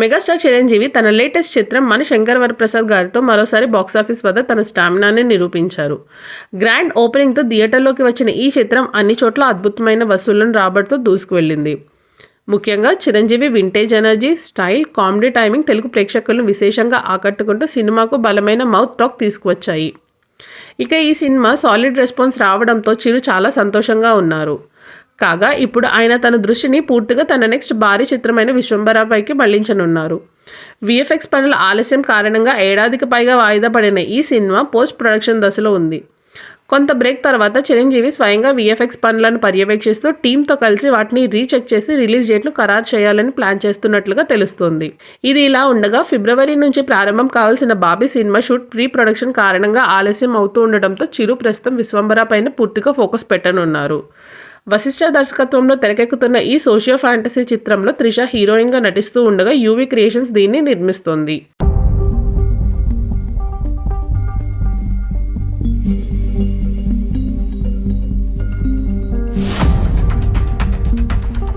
Megastar Chiranjeevi తన latest చిత్రం మన శంకర్ వరప్రసాద్ గారితో మరోసారి బాక్సాఫీస్ వద్ద తన స్టామినాని నిరూపించారు. గ్రాండ్ ఓపెనింగ్తో థియేటర్లోకి వచ్చిన ఈ చిత్రం అన్ని చోట్ల అద్భుతమైన వసూళ్లను రాబడుతూ దూసుకువెళ్లింది. ముఖ్యంగా Chiranjeevi vintage energy, style, comedy timing Telugu ప్రేక్షకులను విశేషంగా ఆకట్టుకుంటూ సినిమాకు బలమైన మౌత్ టాక్ తీసుకువచ్చాయి. ఇక ఈ సినిమా సాలిడ్ రెస్పాన్స్ రావడంతో చిరు చాలా సంతోషంగా ఉన్నారు. కాగా ఇప్పుడు ఆయన తన దృష్టిని పూర్తిగా తన నెక్స్ట్ భారీ చిత్రమైన విశ్వంభరపైకి మళ్లించనున్నారు. విఎఫ్ఎక్స్ పనుల ఆలస్యం కారణంగా ఏడాదికి పైగా వాయిదా పడిన ఈ సినిమా పోస్ట్ ప్రొడక్షన్ దశలో ఉంది. కొంత బ్రేక్ తర్వాత చిరంజీవి స్వయంగా విఎఫ్ఎక్స్ పనులను పర్యవేక్షిస్తూ టీంతో కలిసి వాటిని రీచెక్ చేసి రిలీజ్ డేట్ను ఖరారు చేయాలని ప్లాన్ చేస్తున్నట్లుగా తెలుస్తోంది. ఇది ఇలా ఉండగా ఫిబ్రవరి నుంచి ప్రారంభం కావాల్సిన Bobby cinema shoot pre production కారణంగా ఆలస్యం అవుతూ ఉండడంతో చిరు ప్రస్తుతం విశ్వంభర పైన పూర్తిగా ఫోకస్ పెట్టనున్నారు. వశిష్ఠ దర్శకత్వంలో తెరకెక్కుతున్న ఈ సోషియో ఫ్యాంటసీ చిత్రంలో త్రిష హీరోయిన్గా నటిస్తూ ఉండగా యూవీ క్రియేషన్స్ దీన్ని నిర్మిస్తోంది.